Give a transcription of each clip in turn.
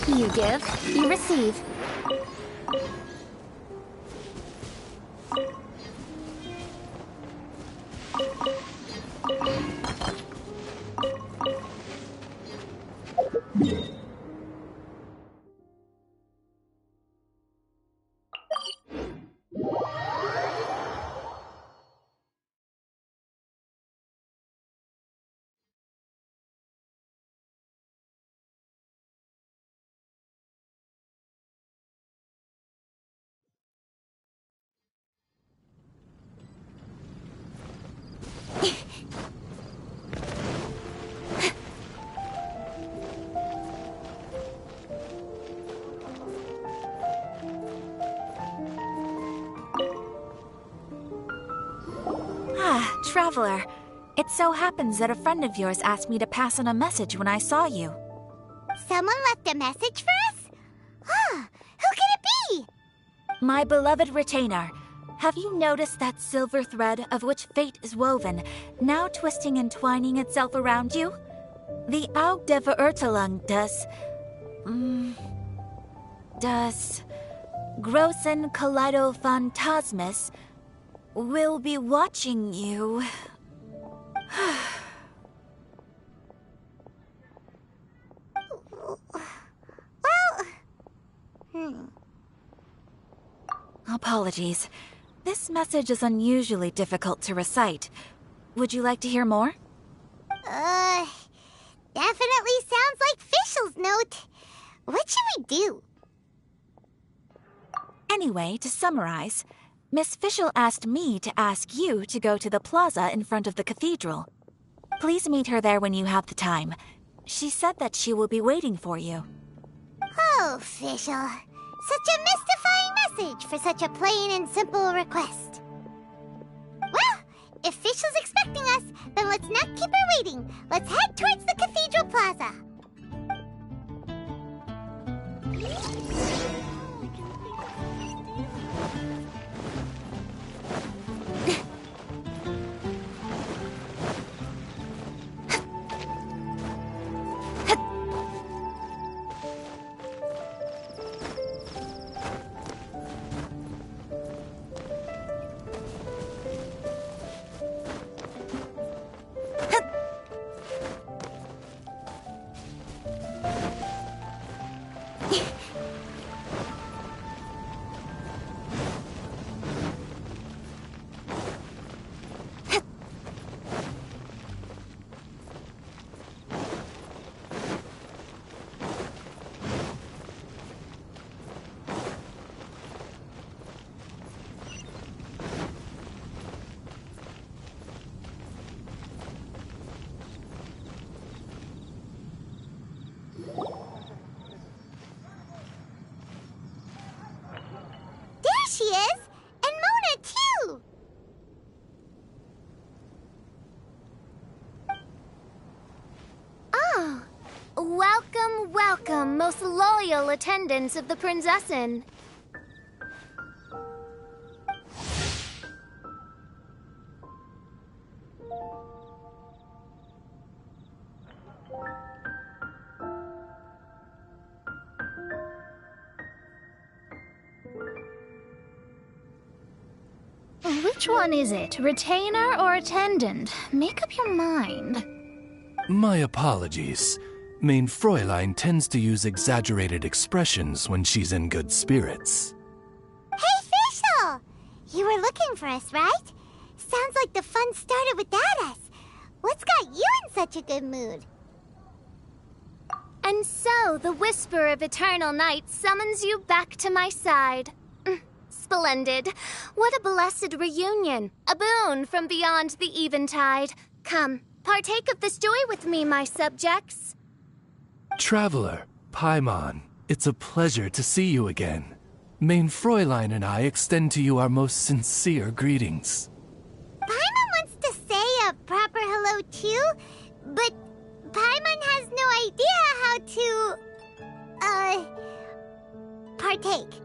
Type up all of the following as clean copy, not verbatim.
You give, you receive. Traveler, it so happens that a friend of yours asked me to pass on a message when I saw you. Someone left a message for us? Huh, who could it be? My beloved retainer, have you noticed that silver thread of which fate is woven, now twisting and twining itself around you? The Aug der Verurteilung does Großen Kaleido-Phantasmus will be watching you. Apologies. This message is unusually difficult to recite. Would you like to hear more? Definitely sounds like Fischl's note. What should we do? Anyway, to summarize, Miss Fischl asked me to ask you to go to the plaza in front of the cathedral. Please meet her there when you have the time. She said that she will be waiting for you. Oh, Fischl. Such a mystifying message for such a plain and simple request. Well, if Fischl's expecting us, then let's not keep her waiting. Let's head towards the cathedral plaza. She is! And Mona, too! Oh, welcome, welcome, most loyal attendants of the Prinzessin. Which one is it? Retainer or attendant? Make up your mind. My apologies. Mein Fräulein tends to use exaggerated expressions when she's in good spirits. Hey, Fischl! You were looking for us, right? Sounds like the fun started without us. What's got you in such a good mood? And so, the whisper of eternal night summons you back to my side. Splendid. What a blessed reunion. A boon from beyond the eventide. Come, partake of this joy with me, my subjects. Traveler, Paimon, it's a pleasure to see you again. Mein Fräulein and I extend to you our most sincere greetings. Paimon wants to say a proper hello too, but Paimon has no idea how to, partake.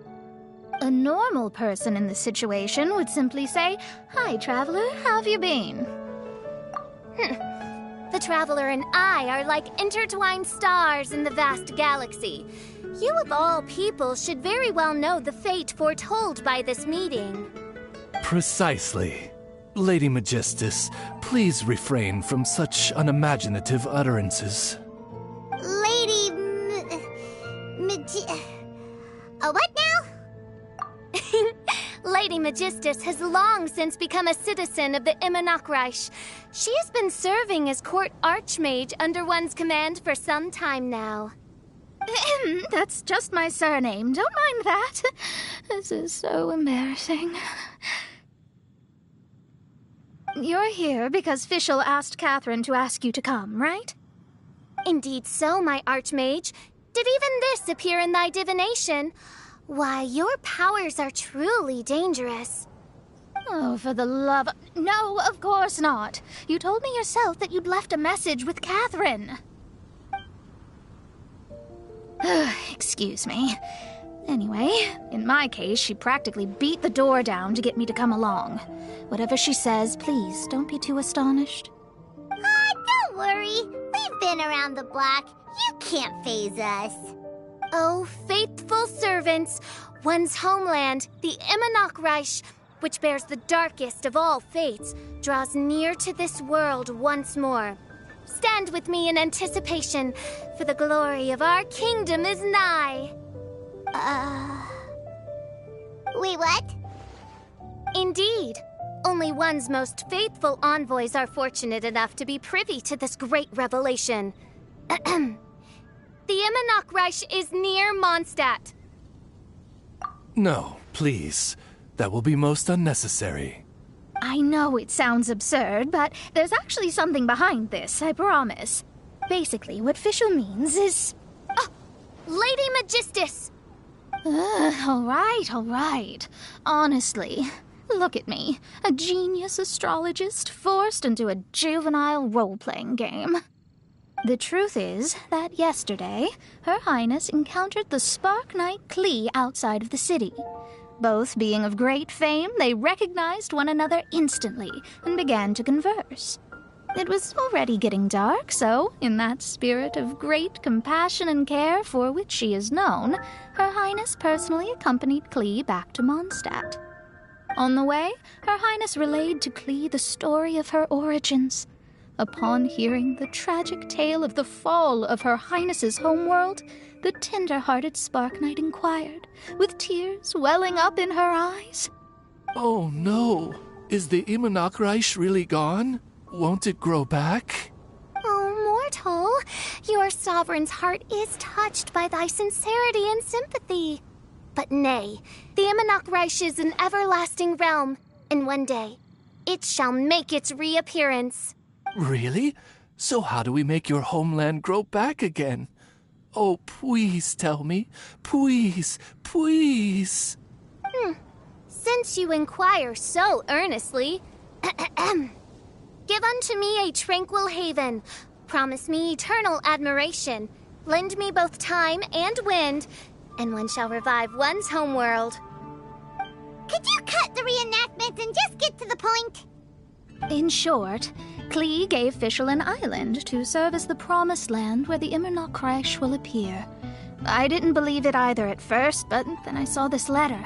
A normal person in this situation would simply say, "Hi, traveler, how have you been?" The traveler and I are like intertwined stars in the vast galaxy. You of all people should very well know the fate foretold by this meeting. Precisely. Lady Magistus, please refrain from such unimaginative utterances. Lady what now? Lady Magistus has long since become a citizen of the Reich. She has been serving as court archmage under one's command for some time now. That's just my surname. Don't mind that. This is so embarrassing. You're here because Fischl asked Catherine to ask you to come, right? Indeed so, my archmage. Did even this appear in thy divination? Why, your powers are truly dangerous. Oh, for the love of... No, of course not. You told me yourself that you'd left a message with Catherine. Excuse me. Anyway, in my case, she practically beat the door down to get me to come along. Whatever she says, please don't be too astonished. Don't worry. We've been around the block. You can't faze us. Oh, faithful servants, one's homeland, the Reich, which bears the darkest of all fates, draws near to this world once more. Stand with me in anticipation, for the glory of our kingdom is nigh. Wait, what? Indeed. Only one's most faithful envoys are fortunate enough to be privy to this great revelation. The Reich is near Mondstadt. No, please. That will be most unnecessary. I know it sounds absurd, but there's actually something behind this, I promise. Basically, what Fischl means is... Oh, Lady Magistus! All right. Honestly, look at me. A genius astrologist forced into a juvenile role-playing game. The truth is that yesterday, Her Highness encountered the Spark Knight Klee outside of the city. Both being of great fame, they recognized one another instantly and began to converse. It was already getting dark, so, in that spirit of great compassion and care for which she is known, Her Highness personally accompanied Klee back to Mondstadt. On the way, Her Highness relayed to Klee the story of her origins. Upon hearing the tragic tale of the fall of Her Highness's homeworld, the tender-hearted Spark Knight inquired, with tears welling up in her eyes. Oh no! Is the Reich really gone? Won't it grow back? Oh, mortal, your sovereign's heart is touched by thy sincerity and sympathy. But nay, the Reich is an everlasting realm, and one day it shall make its reappearance. Really? So how do we make your homeland grow back again? Oh, please tell me. Please. Since you inquire so earnestly, give unto me a tranquil haven, promise me eternal admiration, lend me both time and wind, and one shall revive one's homeworld. Could you cut the reenactment and just get to the point? In short, Klee gave Fischl an island to serve as the promised land where the Reich will appear. I didn't believe it either at first, but then I saw this letter.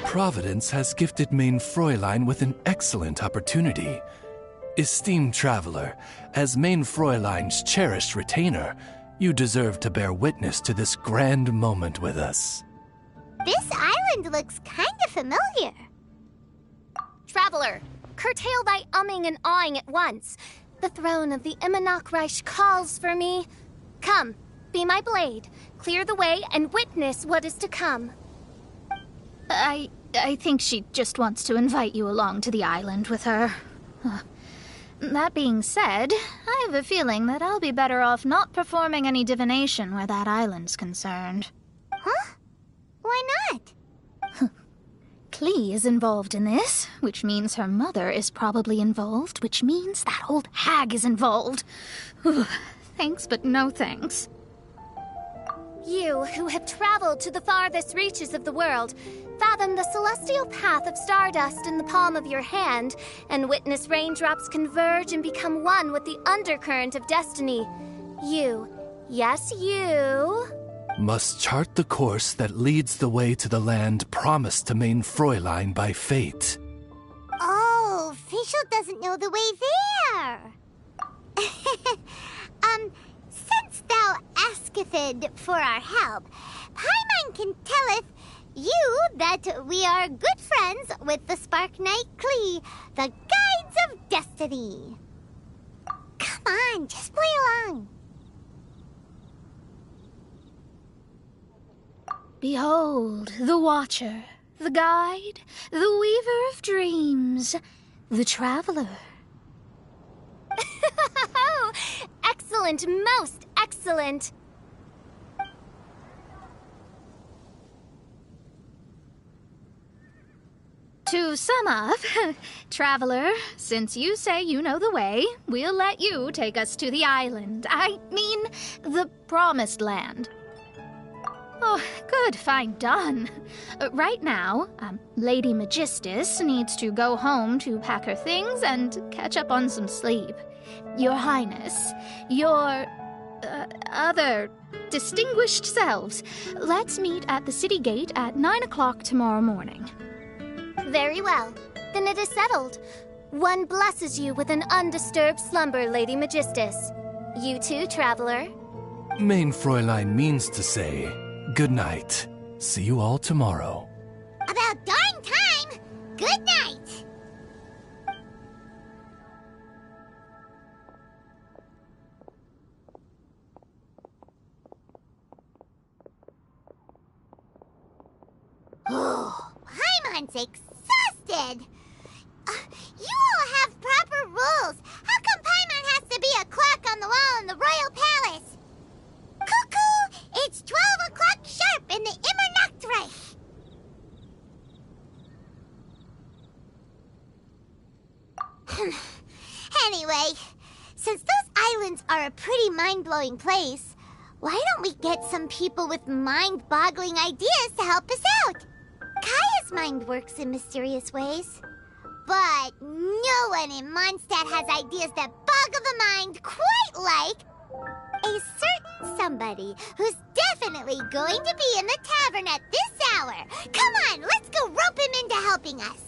Providence has gifted Mein Fräulein with an excellent opportunity. Esteemed traveler, as Mein Fräulein's cherished retainer, you deserve to bear witness to this grand moment with us. This island looks kind of familiar. Traveler, curtail thy umming and awing at once. The throne of the Reich calls for me. Come, be my blade, clear the way, and witness what is to come. I think she just wants to invite you along to the island with her. That being said, I have a feeling that I'll be better off not performing any divination where that island's concerned. Huh? Why not? Klee is involved in this, which means her mother is probably involved, which means that old hag is involved. Thanks, but no thanks. You who have traveled to the farthest reaches of the world, fathom the celestial path of stardust in the palm of your hand, and witness raindrops converge and become one with the undercurrent of destiny. You, yes you, must chart the course that leads the way to the land promised to main Fräulein by fate. Oh, Fischl doesn't know the way there. Since thou asketh for our help, Paimon can telleth you that we are good friends with the Spark Knight Klee, the Guides of Destiny. Come on, just play along. Behold, the Watcher, the Guide, the Weaver of Dreams, the Traveler. Excellent, most excellent. To sum up, Traveler, since you say you know the way, we'll let you take us to the island. I mean, the Promised Land. Oh, good, fine, done. Right now, Lady Magistus needs to go home to pack her things and catch up on some sleep. Your Highness, your other distinguished selves, let's meet at the city gate at 9 o'clock tomorrow morning. Very well. Then it is settled. One blesses you with an undisturbed slumber, Lady Magistus. You too, Traveler. Main Fräulein means to say, good night. See you all tomorrow. About darn time! Good night! Oh, Paimon's exhausted! You all have proper rules. How come Paimon has to be a clock on the wall in the royal palace? Cuckoo! It's 12 o'clock sharp in the Immernachtreich! Anyway, since those islands are a pretty mind-blowing place, why don't we get some people with mind-boggling ideas to help us out? Kaya's mind works in mysterious ways. But no one in Mondstadt has ideas that boggle the mind quite like a certain somebody who's definitely going to be in the tavern at this hour. Come on, let's go rope him into helping us.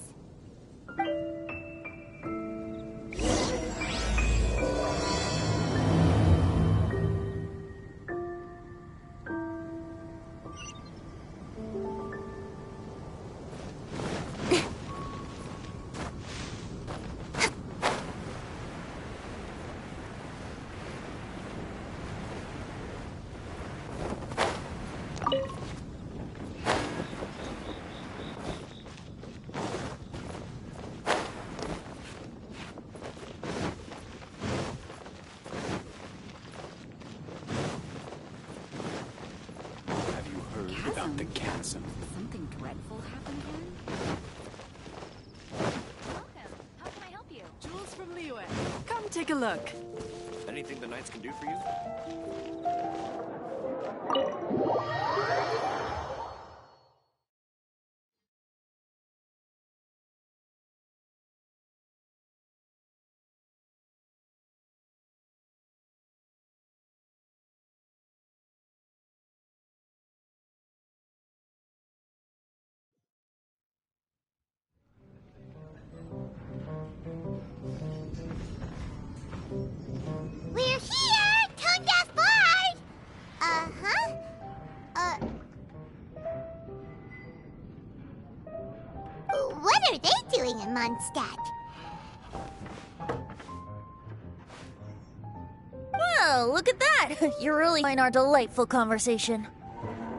About the chasm. Something dreadful happened here? Welcome. How can I help you? Jules from Liyue. Come take a look. Anything the knights can do for you? We're here, Tone Deaf Bard! Uh-huh. What are they doing in Mondstadt? Well, look at that! You're really in our delightful conversation.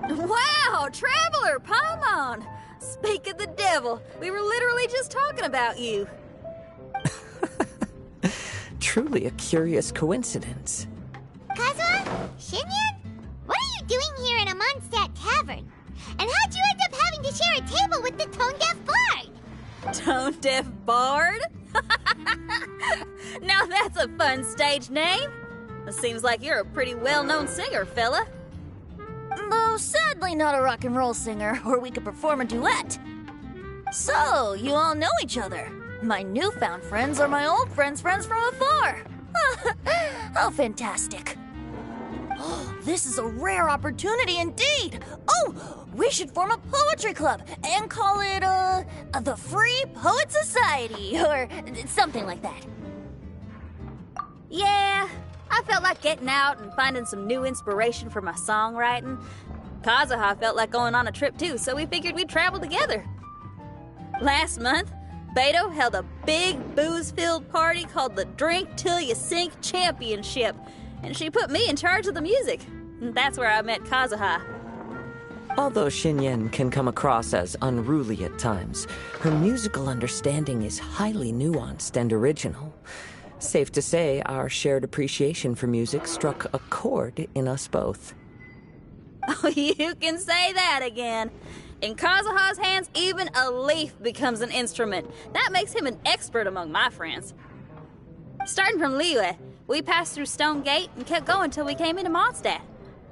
Wow, Traveler, Paimon! Speak of the devil, we were literally just talking about you. Truly a curious coincidence. Kazuha? Shinyan? What are you doing here in a Mondstadt tavern? And how'd you end up having to share a table with the Tone Deaf Bard? Tone Deaf Bard? Now that's a fun stage name. It seems like you're a pretty well-known singer, fella. Though sadly not a rock and roll singer, or we could perform a duet. So, you all know each other. My newfound friends are my old friends' friends from afar. How fantastic. Oh, this is a rare opportunity indeed. Oh, we should form a poetry club and call it, the Free Poet Society, or something like that. Yeah, I felt like getting out and finding some new inspiration for my songwriting. Kazuha felt like going on a trip too, so we figured we'd travel together. Last month, Beto held a big booze-filled party called the Drink Till You Sink Championship, and she put me in charge of the music. That's where I met Kazuha. Although Xinyan can come across as unruly at times, her musical understanding is highly nuanced and original. Safe to say, our shared appreciation for music struck a chord in us both. Oh, you can say that again. In Kazuha's hands, even a leaf becomes an instrument. That makes him an expert among my friends. Starting from Liyue, we passed through Stone Gate and kept going till we came into Mondstadt.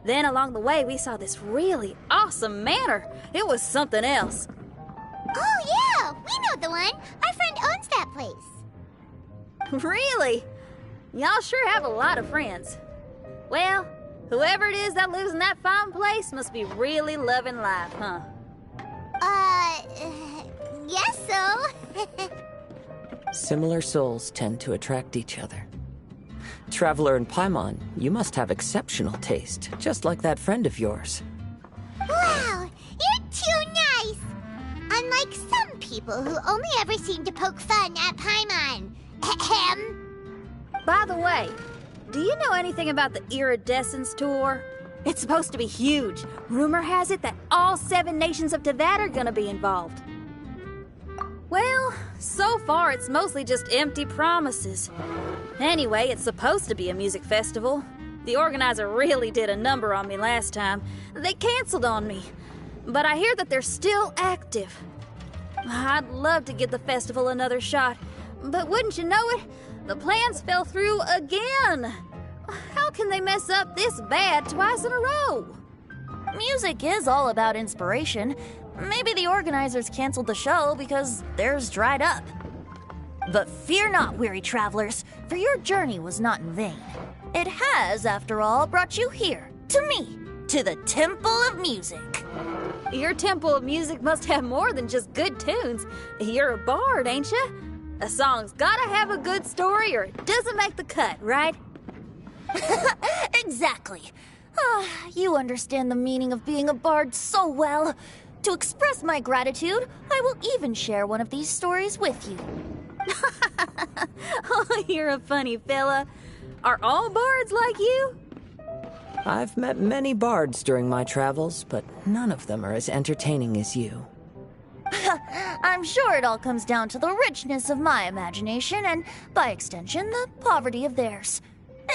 Then along the way, we saw this really awesome manor. It was something else. Oh, yeah! We know the one! Our friend owns that place. Really? Y'all sure have a lot of friends. Well, whoever it is that lives in that fine place must be really loving life, huh? Yes so. Similar souls tend to attract each other. Traveler in Paimon, you must have exceptional taste, just like that friend of yours. Wow, you're too nice! Unlike some people who only ever seem to poke fun at Paimon. Ahem. By the way, do you know anything about the Iridescence Tour? It's supposed to be huge. Rumor has it that all 7 nations up to that are gonna be involved. Well, so far it's mostly just empty promises. Anyway, it's supposed to be a music festival. The organizer really did a number on me last time. They canceled on me. But I hear that they're still active. I'd love to give the festival another shot. But wouldn't you know it, the plans fell through again. How can they mess up this bad twice in a row? Music is all about inspiration. Maybe the organizers canceled the show because theirs dried up. But fear not, weary travelers, for your journey was not in vain. It has, after all, brought you here, to me, to the Temple of Music. Your Temple of Music must have more than just good tunes. You're a bard, ain't ya? A song's gotta have a good story or it doesn't make the cut, right? Exactly. You understand the meaning of being a bard so well. To express my gratitude, I will even share one of these stories with you. Oh, you're a funny fella. Are all bards like you? I've met many bards during my travels, but none of them are as entertaining as you. I'm sure it all comes down to the richness of my imagination and, by extension, the poverty of theirs.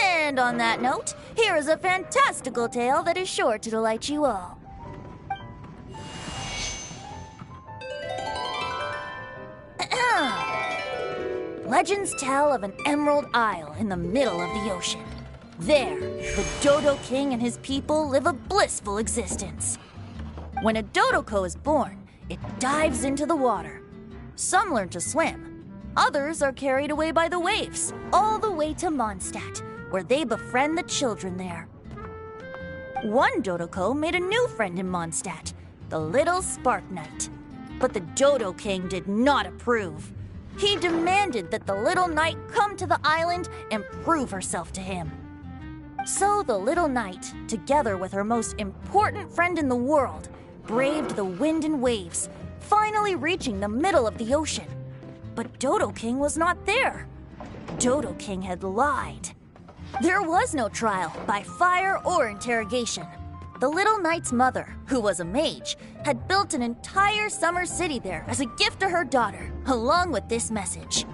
And on that note, here is a fantastical tale that is sure to delight you all. Legends tell of an emerald isle in the middle of the ocean. There, the Dodo King and his people live a blissful existence. When a Dodoko is born, it dives into the water. Some learn to swim. Others are carried away by the waves, all the way to Mondstadt, where they befriend the children there. One Dodoko made a new friend in Mondstadt, the little Spark Knight. But the Dodo King did not approve. He demanded that the little knight come to the island and prove herself to him. So the little knight, together with her most important friend in the world, braved the wind and waves, finally reaching the middle of the ocean. But Dodo King was not there. Dodo King had lied. There was no trial by fire or interrogation. The little knight's mother, who was a mage, had built an entire summer city there as a gift to her daughter, along with this message.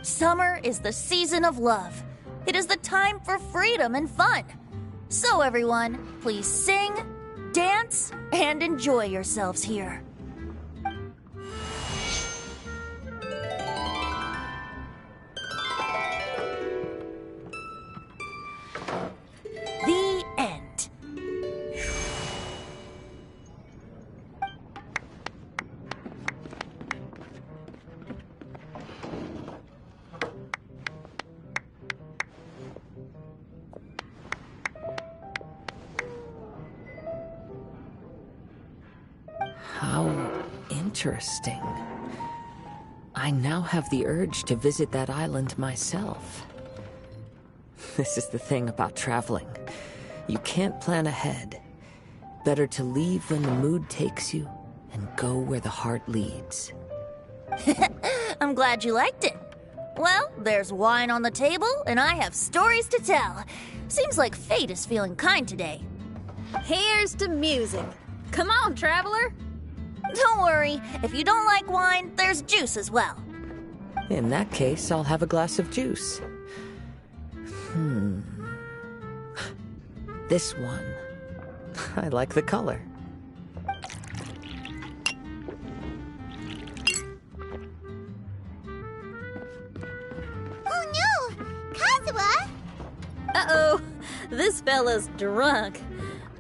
Summer is the season of love. It is the time for freedom and fun. So everyone, please sing, dance, and enjoy yourselves here. The end. Interesting. I now have the urge to visit that island myself. This is the thing about traveling. You can't plan ahead. Better to leave when the mood takes you and go where the heart leads. I'm glad you liked it. Well, there's wine on the table, and I have stories to tell. Seems like fate is feeling kind today. Here's to music. Come on, traveler. Don't worry, if you don't like wine, there's juice as well. In that case, I'll have a glass of juice. This one. I like the color. Oh no! Kazuha! Uh-oh, this fella's drunk.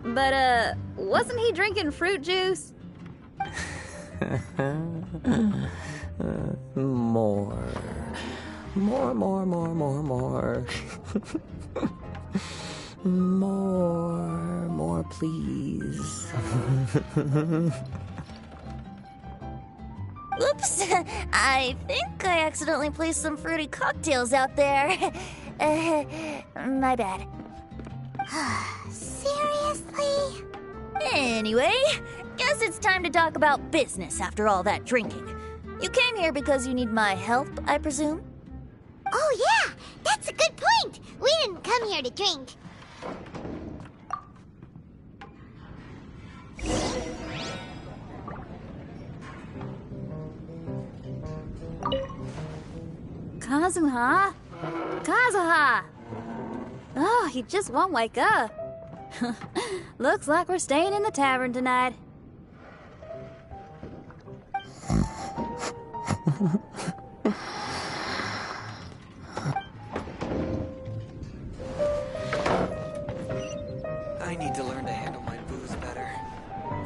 But, wasn't he drinking fruit juice? More, please. Oops, I think I accidentally placed some fruity cocktails out there. My bad. Seriously? Anyway, guess it's time to talk about business after all that drinking. You came here because you need my help, I presume? Oh yeah, that's a good point. We didn't come here to drink. Kazuha? Kazuha! Oh, he just won't wake up. Looks like we're staying in the tavern tonight. I need to learn to handle my booze better.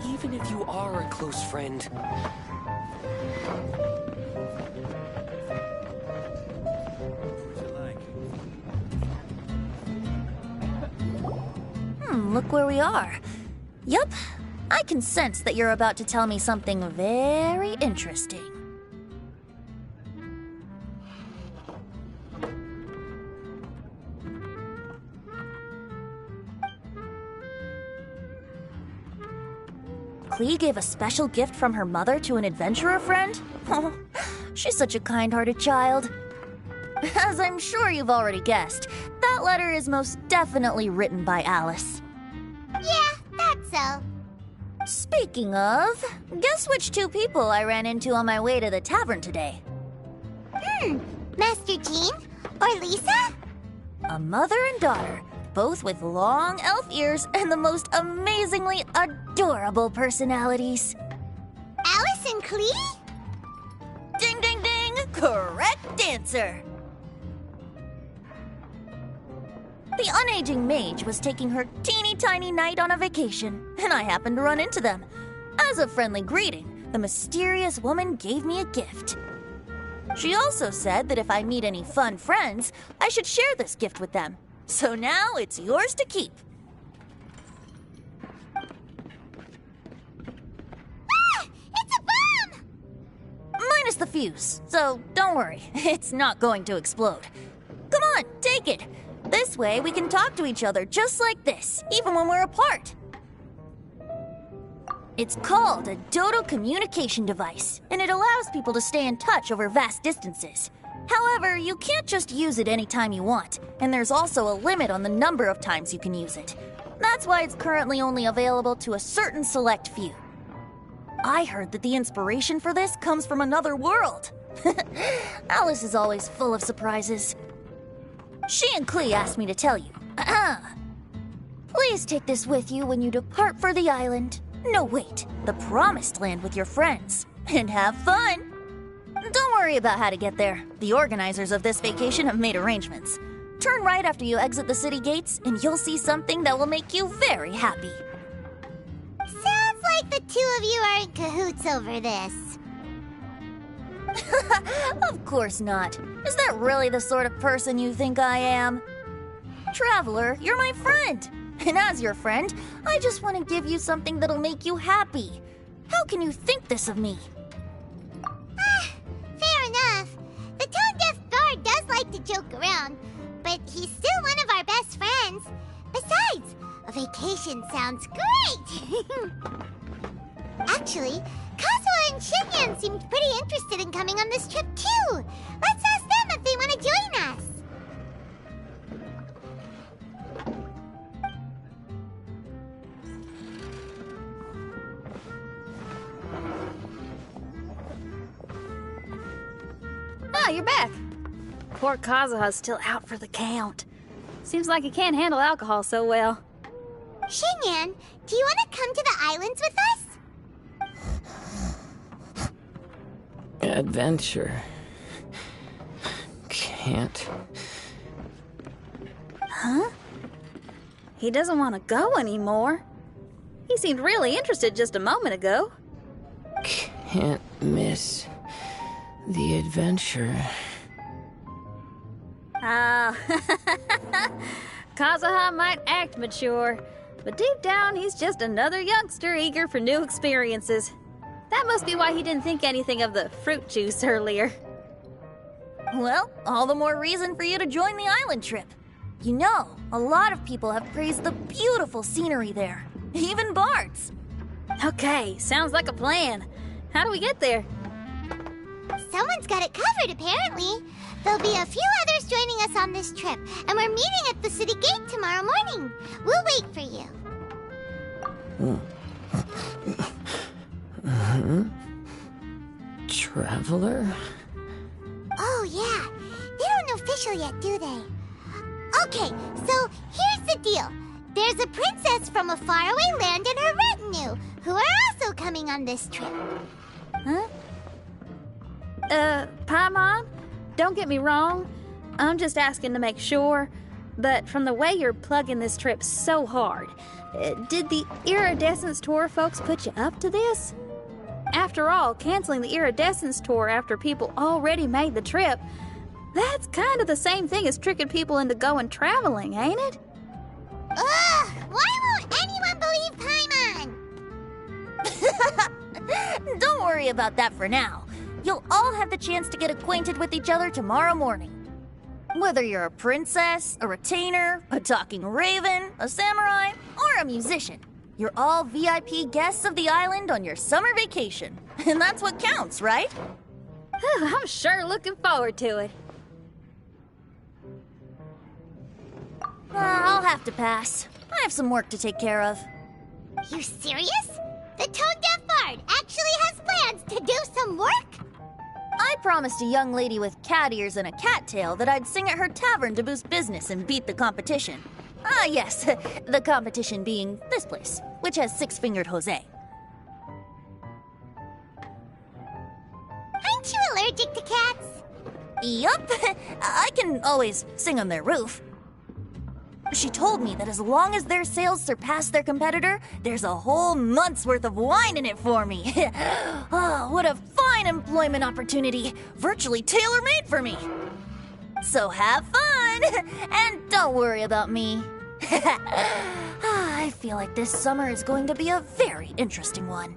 Even if you are a close friend. Look where we are. Yup, I can sense that you're about to tell me something very interesting. Klee gave a special gift from her mother to an adventurer friend? Oh, she's such a kind-hearted child. As I'm sure you've already guessed, that letter is most definitely written by Alice. Yeah, that's so. Speaking of, guess which two people I ran into on my way to the tavern today? Master Jean? Or Lisa? A mother and daughter, both with long elf ears and the most amazingly adorable personalities. Alice and Klee? Ding, ding, ding! Correct answer! The unaging mage was taking her teeny tiny knight on a vacation, and I happened to run into them. As a friendly greeting, the mysterious woman gave me a gift. She also said that if I meet any fun friends, I should share this gift with them. So now it's yours to keep. Ah! It's a bomb! Minus the fuse, so don't worry, it's not going to explode. Come on, take it. This way we can talk to each other just like this, even when we're apart. It's called a Dodo communication device, and it allows people to stay in touch over vast distances. However, you can't just use it anytime you want, and there's also a limit on the number of times you can use it. That's why it's currently only available to a certain select few. I heard that the inspiration for this comes from another world. Alice is always full of surprises. She and Klee asked me to tell you. Please take this with you when you depart for the island. No, wait, the Promised Land with your friends. And have fun! Don't worry about how to get there. The organizers of this vacation have made arrangements. Turn right after you exit the city gates, and you'll see something that will make you very happy. Sounds like the two of you are in cahoots over this. Of course not. Is that really the sort of person you think I am? Traveler, you're my friend. And as your friend, I just want to give you something that'll make you happy. How can you think this of me? joke around, but he's still one of our best friends. Besides, a vacation sounds great! Actually, Kazuha and Shinyan seemed pretty interested in coming on this trip too. Let's ask them if they want to join us. Ah, you're back. Poor Kazuha's still out for the count. Seems like he can't handle alcohol so well. Shinyan, do you want to come to the islands with us? Adventure. Can't. Huh? He doesn't want to go anymore. He seemed really interested just a moment ago. Can't miss the adventure. Ah, Kazuha might act mature, but deep down he's just another youngster eager for new experiences. That must be why he didn't think anything of the fruit juice earlier. Well, all the more reason for you to join the island trip. You know, a lot of people have praised the beautiful scenery there. Even Bart's. Okay, sounds like a plan. How do we get there? Someone's got it covered, apparently. There'll be a few others joining us on this trip, and we're meeting at the city gate tomorrow morning. We'll wait for you. Traveler? Oh, yeah. They don't know official yet, do they? Okay, so here's the deal. There's a princess from a faraway land and her retinue, who are also coming on this trip. Huh? Paimon? Don't get me wrong. I'm just asking to make sure. But from the way you're plugging this trip so hard, did the Iridescence Tour folks put you up to this? After all, canceling the Iridescence Tour after people already made the trip, that's kind of the same thing as tricking people into going traveling, ain't it? Ugh! Why won't anyone believe Paimon? Don't worry about that for now. You'll all have the chance to get acquainted with each other tomorrow morning. Whether you're a princess, a retainer, a talking raven, a samurai, or a musician, you're all VIP guests of the island on your summer vacation. And that's what counts, right? I'm sure looking forward to it. I'll have to pass. I have some work to take care of. You serious? The tone-deaf bard actually has plans to do some work? I promised a young lady with cat ears and a cattail that I'd sing at her tavern to boost business and beat the competition. Ah, yes, the competition being this place, which has six-fingered Jose. Aren't you allergic to cats? Yup, I can always sing on their roof. She told me that as long as their sales surpass their competitor, there's a whole month's worth of wine in it for me. Oh, what a fine employment opportunity. Virtually tailor-made for me. So have fun, and don't worry about me. I feel like this summer is going to be a very interesting one.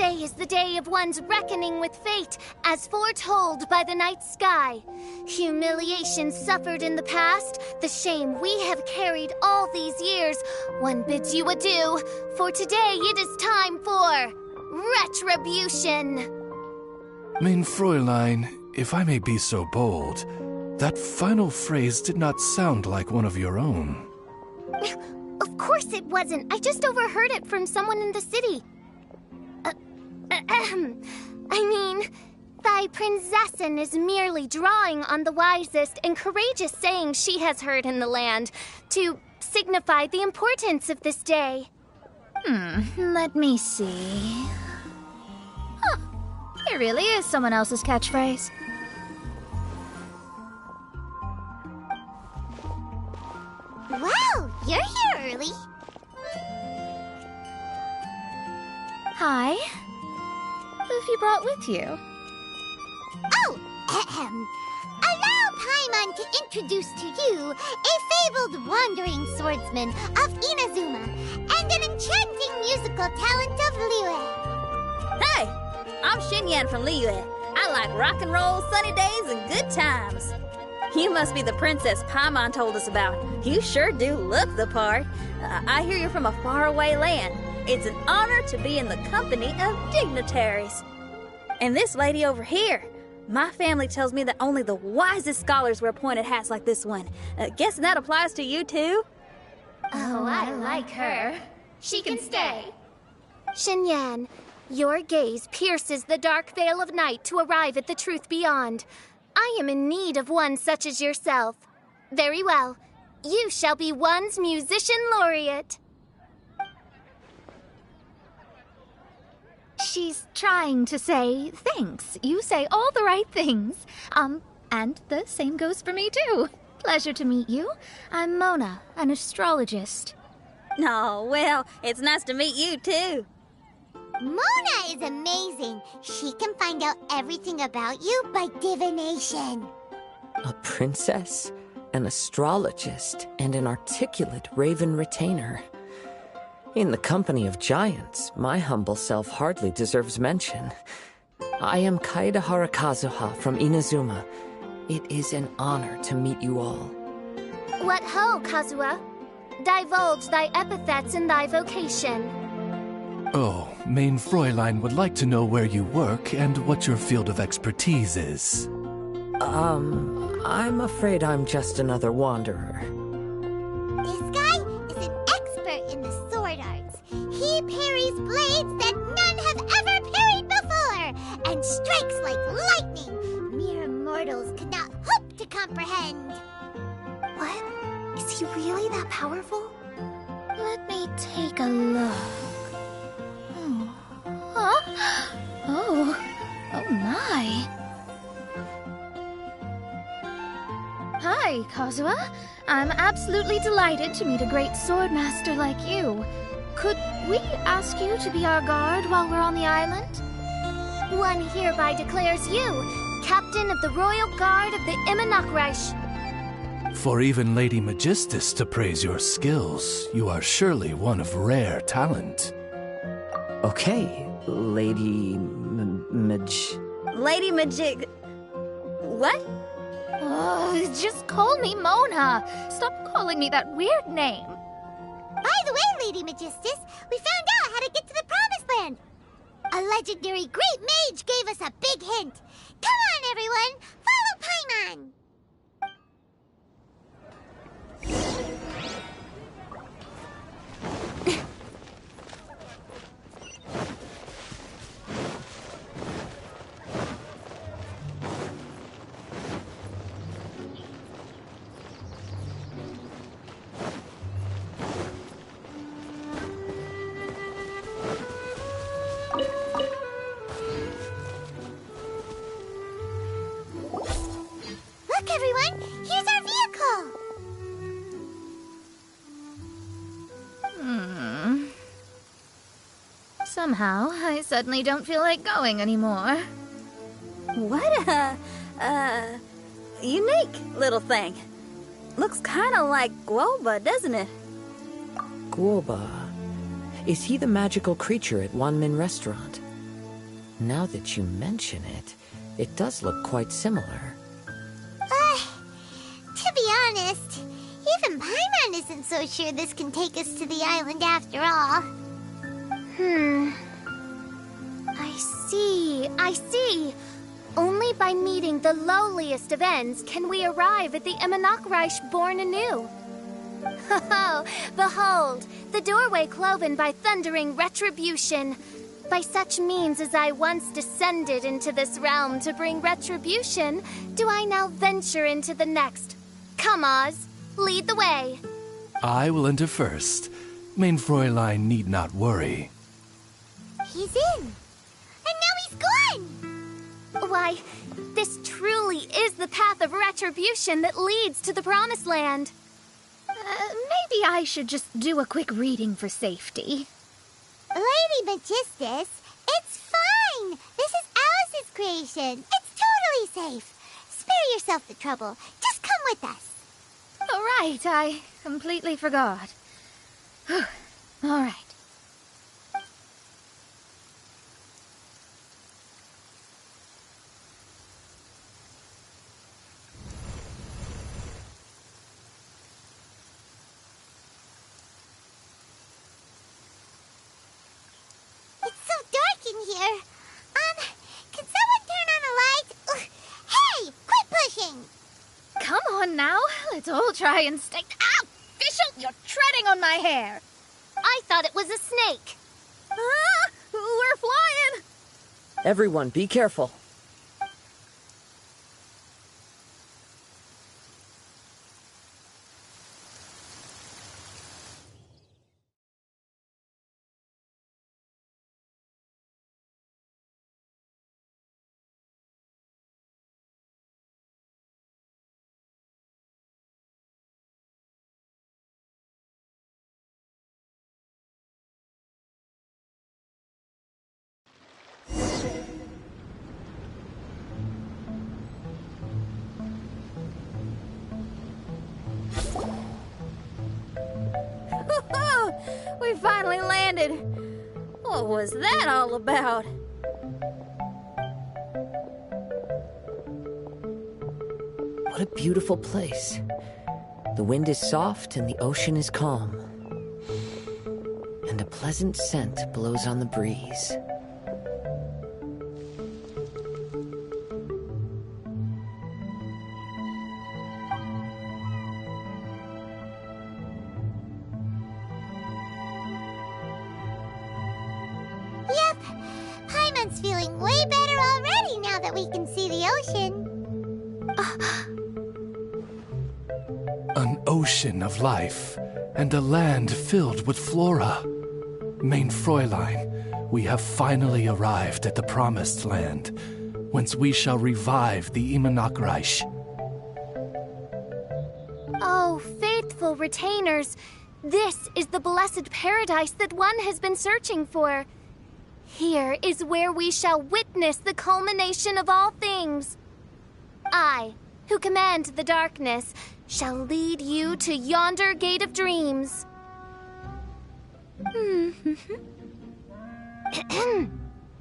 day is the day of one's reckoning with fate, as foretold by the night sky. Humiliation suffered in the past, the shame we have carried all these years, one bids you adieu, for today it is time for retribution. Mein Fräulein, if I may be so bold, that final phrase did not sound like one of your own. Of course it wasn't. I just overheard it from someone in the city. I mean, thy prinzessin is merely drawing on the wisest and courageous sayings she has heard in the land to signify the importance of this day. Let me see. Huh, it really is someone else's catchphrase. Wow, you're here early. Hi. Who have you brought with you? Oh, allow Paimon to introduce to you a fabled wandering swordsman of Inazuma and an enchanting musical talent of Liyue. Hey, I'm Xinyan from Liyue. I like rock and roll, sunny days, and good times. You must be the princess Paimon told us about. You sure do look the part. I hear you're from a faraway land. It's an honor to be in the company of dignitaries. And this lady over here, my family tells me that only the wisest scholars wear pointed hats like this one. Guessing that applies to you too? Oh, I like her. She can stay. Xinyan, your gaze pierces the dark veil of night to arrive at the truth beyond. I am in need of one such as yourself. Very well. You shall be one's musician laureate. She's trying to say thanks. You say all the right things. And the same goes for me too. Pleasure to meet you. I'm Mona, an astrologist. Oh, well, it's nice to meet you too. Mona is amazing. She can find out everything about you by divination. A princess, an astrologist, and an articulate raven retainer. In the company of giants, my humble self hardly deserves mention. I am Kaida Harakazuha from Inazuma. It is an honor to meet you all. What ho, Kazuha? Divulge thy epithets and thy vocation. Oh, Mein Fräulein would like to know where you work and what your field of expertise is. I'm afraid I'm just another wanderer. This guy is an expert in the sword arts. He parries blades that none have ever parried before, and strikes like lightning. Mere mortals could not hope to comprehend. What? Is he really that powerful? Let me take a look. Oh my. Hi, Kazuha. I'm absolutely delighted to meet a great swordmaster like you. Could we ask you to be our guard while we're on the island? One hereby declares you captain of the Royal Guard of the Imanakreich. For even Lady Magistus to praise your skills, you are surely one of rare talent. Okay, Lady Lady Majig... What? Oh, just call me Mona. Stop calling me that weird name. By the way, Lady Magistus, we found out how to get to the Promised Land. A legendary great mage gave us a big hint. Come on, everyone, follow Paimon. Look, everyone! Here's our vehicle! Somehow, I suddenly don't feel like going anymore. What a unique little thing. Looks kind of like Guoba, doesn't it? Guoba. Is he the magical creature at Wanmin Restaurant? Now that you mention it, it does look quite similar. To be honest, even Paimon isn't so sure this can take us to the island after all. I see. Only by meeting the lowliest of ends can we arrive at the Emonachreich born anew. Ho, behold, the doorway cloven by thundering retribution. By such means as I once descended into this realm to bring retribution, do I now venture into the next. Come, Oz, lead the way. I will enter first. Main Fräulein need not worry. He's in. And now he's gone. Why, this truly is the path of retribution that leads to the Promised Land. Maybe I should just do a quick reading for safety. Lady Magistus, it's fine. This is Alice's creation. It's totally safe. Spare yourself the trouble. Just come with us. All right, I completely forgot. All right. Here. Can someone turn on a light? Hey, quit pushing! Come on now, let's all try and stay... Ow! Fischl, you're treading on my hair! I thought it was a snake. Ah, we're flying! Everyone, be careful. We finally landed. What was that all about? What a beautiful place. The wind is soft and the ocean is calm. And a pleasant scent blows on the breeze. Yep, Paimon's feeling way better already now that we can see the ocean. An ocean of life, and a land filled with flora. Main Fräulein, we have finally arrived at the Promised Land, whence we shall revive the Emonachreich. Oh, faithful retainers, this is the blessed paradise that one has been searching for. Here is where we shall witness the culmination of all things. I, who command the darkness, shall lead you to yonder gate of dreams.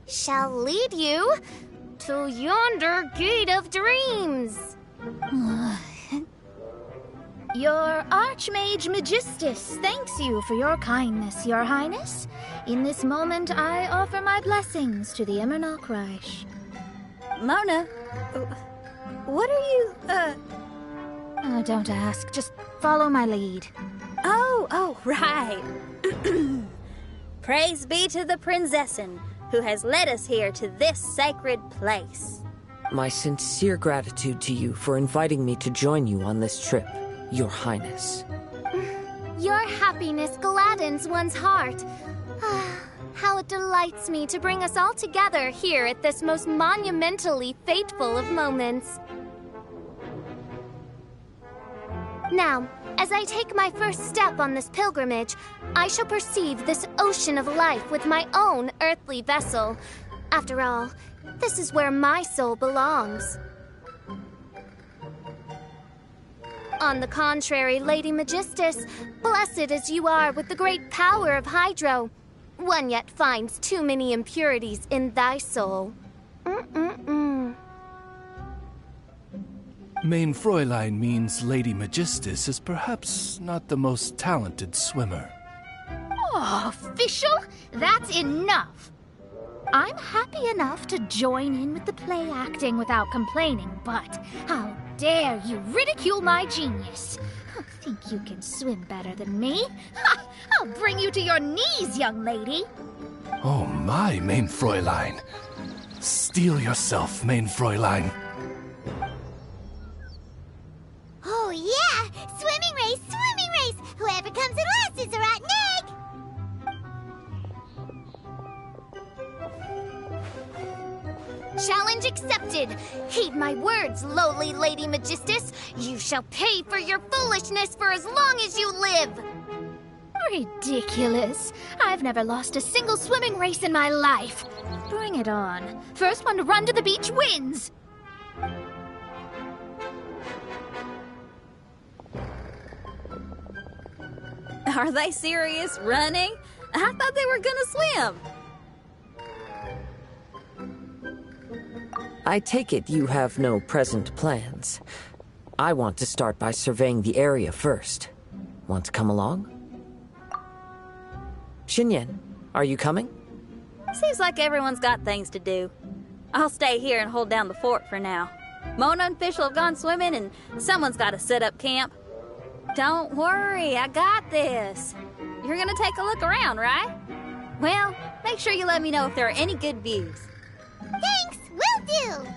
Shall lead you to yonder gate of dreams. Your Archmage Magistus thanks you for your kindness, Your Highness. In this moment, I offer my blessings to the Emonachreich. Mona, what are you, Oh, don't ask. Just follow my lead. Oh, right. Praise be to the Prinzessin, who has led us here to this sacred place. My sincere gratitude to you for inviting me to join you on this trip, Your Highness. Your happiness gladdens one's heart. How it delights me to bring us all together here at this most monumentally fateful of moments. Now, as I take my first step on this pilgrimage, I shall perceive this ocean of life with my own earthly vessel. After all, this is where my soul belongs. On the contrary, Lady Magistus, blessed as you are with the great power of Hydro, One yet finds too many impurities in thy soul. Main Fräulein means Lady Magistus is perhaps not the most talented swimmer. Oh, official? That's enough. I'm happy enough to join in with the play acting without complaining, but how dare you ridicule my genius? Think you can swim better than me? Ha! I'll bring you to your knees, young lady. Oh my, Main Fräulein. Steel yourself, Main Fräulein. Oh yeah! Swimming race, swimming race! Whoever comes in last is a rotten egg! Challenge accepted. Heed my words, lowly Lady Magistus. You shall pay for your foolishness for as long as you live. Ridiculous. I've never lost a single swimming race in my life. Bring it on. First one to run to the beach wins. Are they serious? Running? I thought they were gonna swim. I take it you have no present plans. I want to start by surveying the area first. Want to come along? Xinyan, are you coming? Seems like everyone's got things to do. I'll stay here and hold down the fort for now. Mona and Fischl have gone swimming, and someone's got to set up camp. Don't worry, I got this. You're gonna take a look around, right? Well, make sure you let me know if there are any good views. Thanks, will do!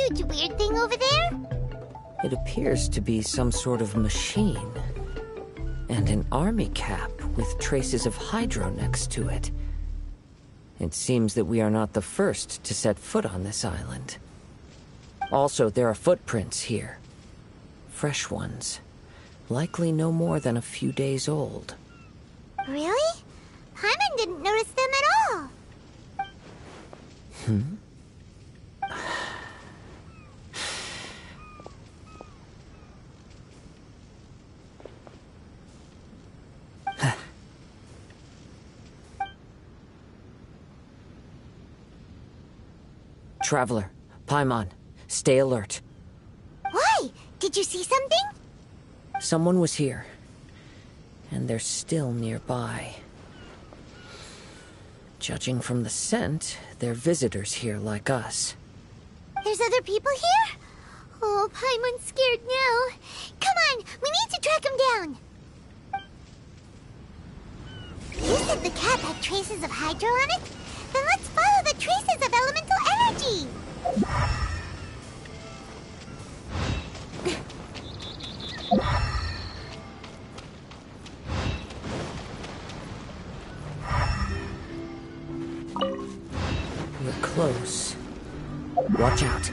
huge weird thing over there? It appears to be some sort of machine. And an army cap with traces of hydro next to it. It seems that we are not the first to set foot on this island. Also, there are footprints here. Fresh ones. Likely no more than a few days old. Really? Paimon didn't notice them at all. Traveler, Paimon, stay alert. Why? Did you see something? Someone was here. And they're still nearby. Judging from the scent, they're visitors here like us. There's other people here? Oh, Paimon's scared now. Come on, we need to track him down. You said the cap had traces of hydro on it? Then let's follow the traces of elemental energy. We're close. Watch out.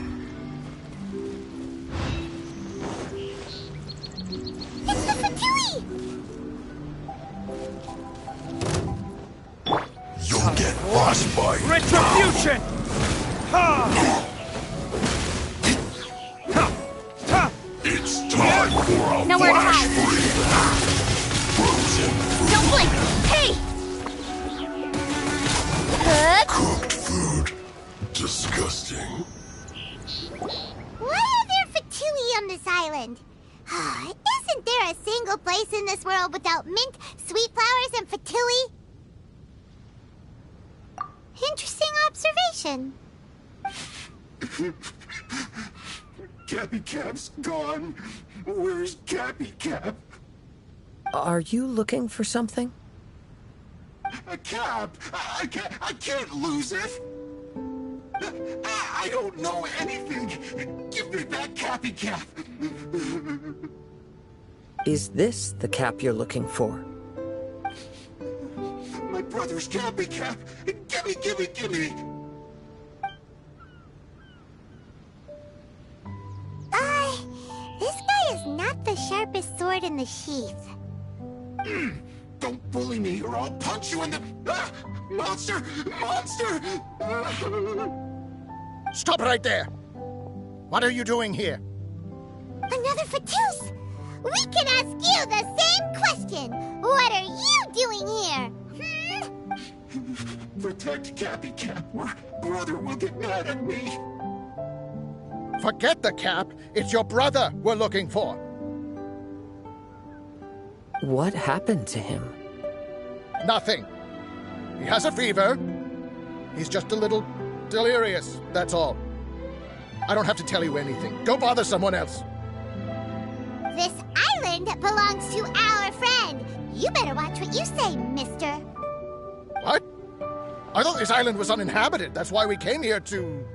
It's the Fatui! You'll get frostbite. Retribution! It's time for a Nowhere to flash hide. freeze. Frozen Don't blink! Hey! cooked food. Disgusting. Why are there Fatui on this island? Isn't there a single place in this world without mint, sweet flowers, and Fatui? Interesting observation. Cappy Cap's gone. Where's Cappy Cap? Are you looking for something? A cap. I can't lose it. I don't know anything. Give me back Cappy Cap. Is this the cap you're looking for? My brother's Cappy Cap. Gimme. This guy is not the sharpest sword in the sheath. Don't bully me or I'll punch you in the... Monster! Stop right there! What are you doing here? Another Fatus! We can ask you the same question! What are you doing here? Protect Cappy Cap or brother will get mad at me. Forget the cap. It's your brother we're looking for. What happened to him? Nothing. He has a fever. He's just a little delirious, that's all. I don't have to tell you anything. Go bother someone else. This island belongs to our friend. You better watch what you say, mister. What? I thought this island was uninhabited. That's why we came here to...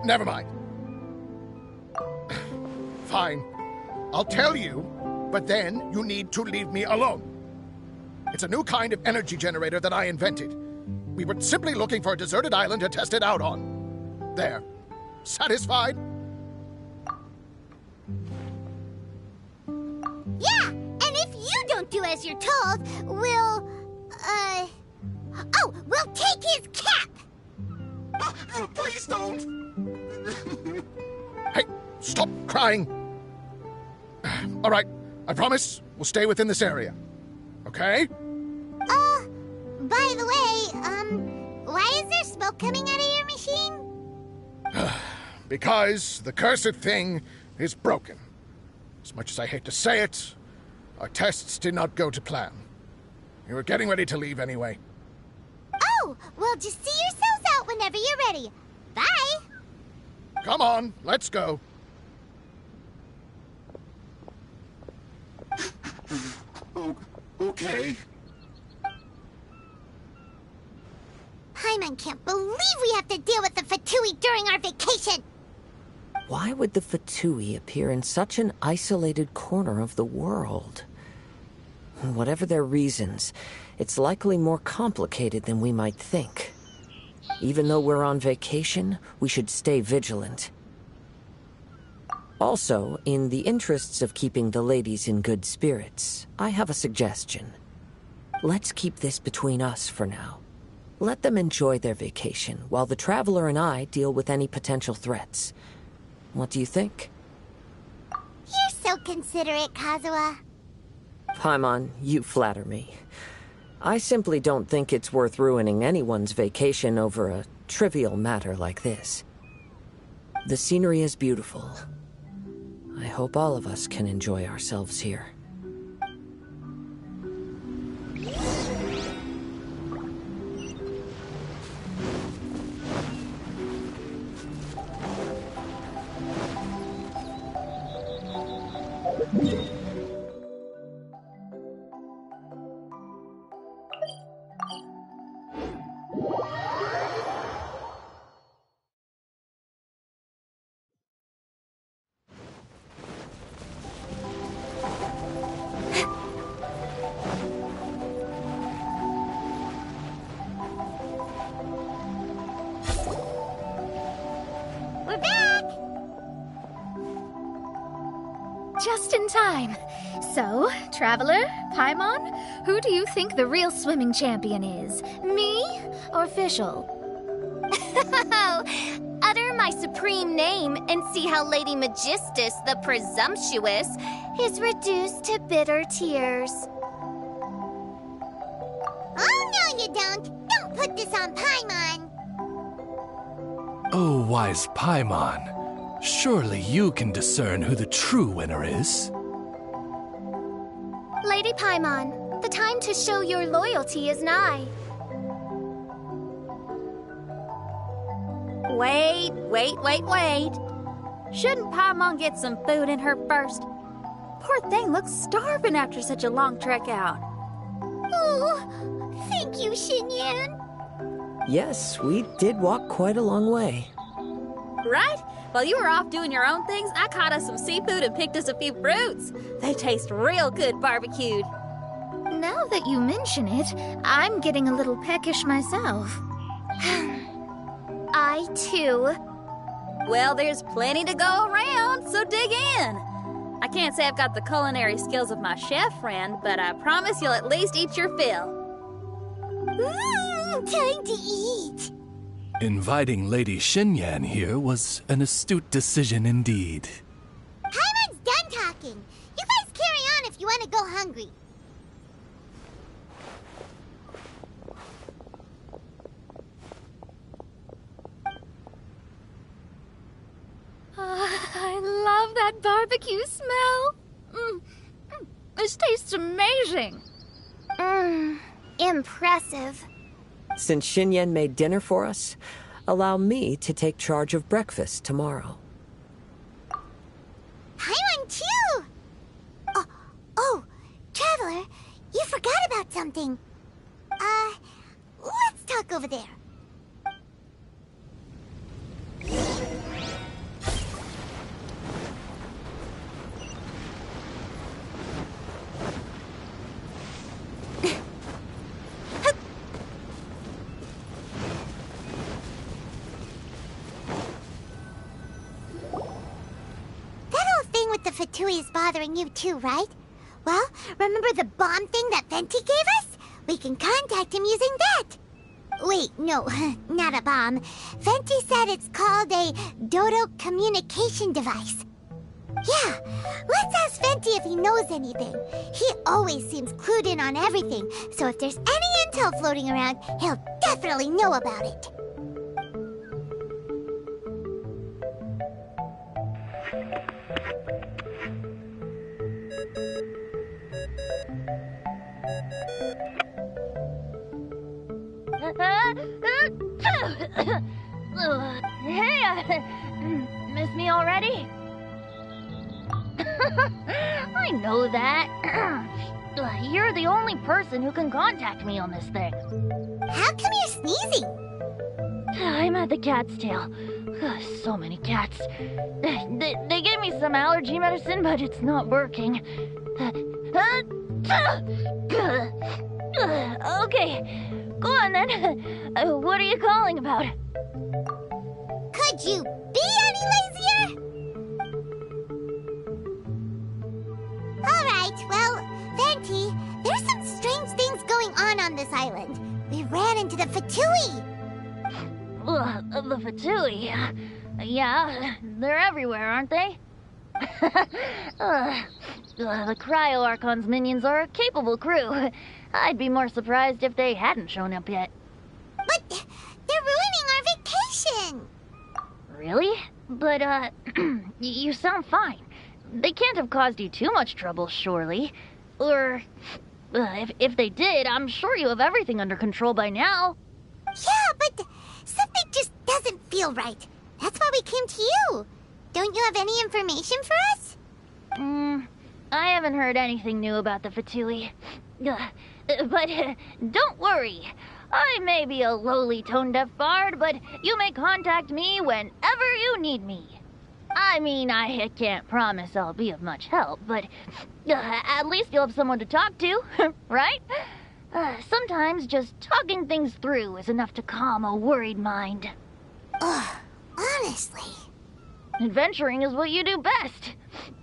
Never mind. Fine. I'll tell you, but then you need to leave me alone. It's a new kind of energy generator that I invented. We were simply looking for a deserted island to test it out on. There. Satisfied? Yeah, and if you don't do as you're told, we'll take his cap! Please don't! Hey, stop crying. All right, I promise we'll stay within this area. Okay? By the way, why is there smoke coming out of your machine? Because the cursed thing is broken. As much as I hate to say it, our tests did not go to plan. We were getting ready to leave anyway. Oh, well, just see yourselves out whenever you're ready. Bye! Come on, let's go. Okay. Paimon, can't believe we have to deal with the Fatui during our vacation! Why would the Fatui appear in such an isolated corner of the world? Whatever their reasons, it's likely more complicated than we might think. Even though we're on vacation, we should stay vigilant. Also, in the interests of keeping the ladies in good spirits, I have a suggestion. Let's keep this between us for now. Let them enjoy their vacation, while the Traveler and I deal with any potential threats. What do you think? You're so considerate, Kazuha. Paimon, you flatter me. I simply don't think it's worth ruining anyone's vacation over a trivial matter like this. The scenery is beautiful. I hope all of us can enjoy ourselves here. We're back! Just in time. So, Traveler, Paimon, who do you think the real swimming champion is? Me or Fischl? Utter my supreme name and see how Lady Magistus the Presumptuous is reduced to bitter tears. Oh, no you don't! Don't put this on Paimon! Oh, wise Paimon, surely you can discern who the true winner is. Lady Paimon, the time to show your loyalty is nigh. Wait. Shouldn't Paimon get some food in her first? Poor thing looks starving after such a long trek out. Oh, thank you, Xinyan. Yes, we did walk quite a long way. Right? While you were off doing your own things, I caught us some seafood and picked us a few fruits. They taste real good barbecued. Now that you mention it, I'm getting a little peckish myself. I, too. Well, there's plenty to go around, so dig in. I can't say I've got the culinary skills of my chef friend, but I promise you'll at least eat your fill. Time to eat. Inviting Lady Xinyan here was an astute decision indeed. Paimon's done talking. You guys carry on if you want to go hungry. I love that barbecue smell. This tastes amazing. Impressive. Since Xinyan made dinner for us, allow me to take charge of breakfast tomorrow. Paimon too! Oh, Traveler, you forgot about something. Let's talk over there. The Fatui is bothering you too, right? Well, remember the bomb thing that Venti gave us? We can contact him using that. Wait, no, not a bomb. Venti said it's called a Dodo communication device. Yeah, let's ask Venti if he knows anything. He always seems clued in on everything, so if there's any intel floating around, he'll definitely know about it. Hey, miss me already? I know that. You're the only person who can contact me on this thing. How come you're sneezing? I'm at the cat's tail. So many cats. They gave me some allergy medicine, but it's not working. Okay, go on then. What are you calling about? Could you be any lazier? Alright, well, Venti, there's some strange things going on this island. We ran into the Fatui. The Fatui? Yeah, they're everywhere, aren't they? The Cryo Archon's minions are a capable crew. I'd be more surprised if they hadn't shown up yet. But they're ruining our vacation. Really? But, you sound fine. They can't have caused you too much trouble, surely. Or, if they did, I'm sure you have everything under control by now. Yeah, but something just doesn't feel right. That's why we came to you. Don't you have any information for us? I haven't heard anything new about the Fatui. But don't worry. I may be a lowly tone-deaf bard, but you may contact me whenever you need me. I mean, I can't promise I'll be of much help, but at least you'll have someone to talk to, right? Sometimes just talking things through is enough to calm a worried mind. Honestly. Adventuring is what you do best.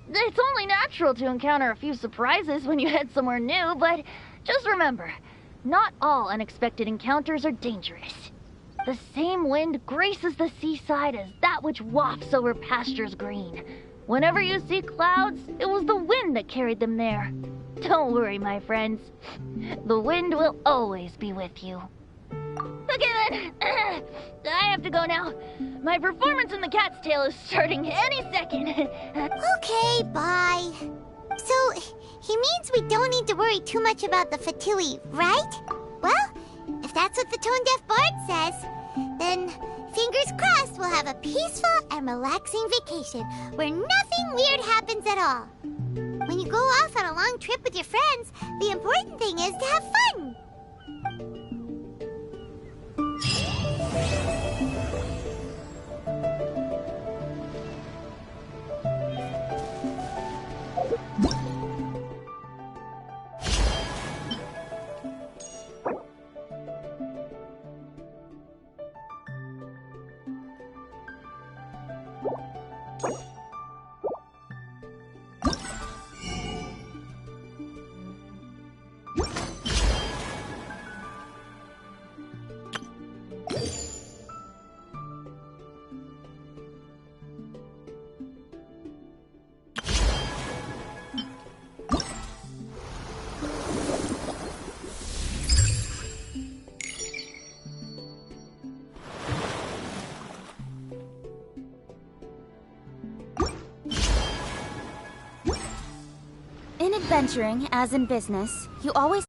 It's only natural to encounter a few surprises when you head somewhere new, but just remember, not all unexpected encounters are dangerous. The same wind graces the seaside as that which wafts over pastures green. Whenever you see clouds, it was the wind that carried them there. Don't worry, my friends. The wind will always be with you. Okay then, I have to go now. My performance in the cat's tail is starting any second. Okay, bye. So, he means we don't need to worry too much about the Fatui, right? Well, if that's what the tone-deaf bard says, then fingers crossed we'll have a peaceful and relaxing vacation where nothing weird happens at all. When you go off on a long trip with your friends, the important thing is to have fun. In adventuring, as in business, you always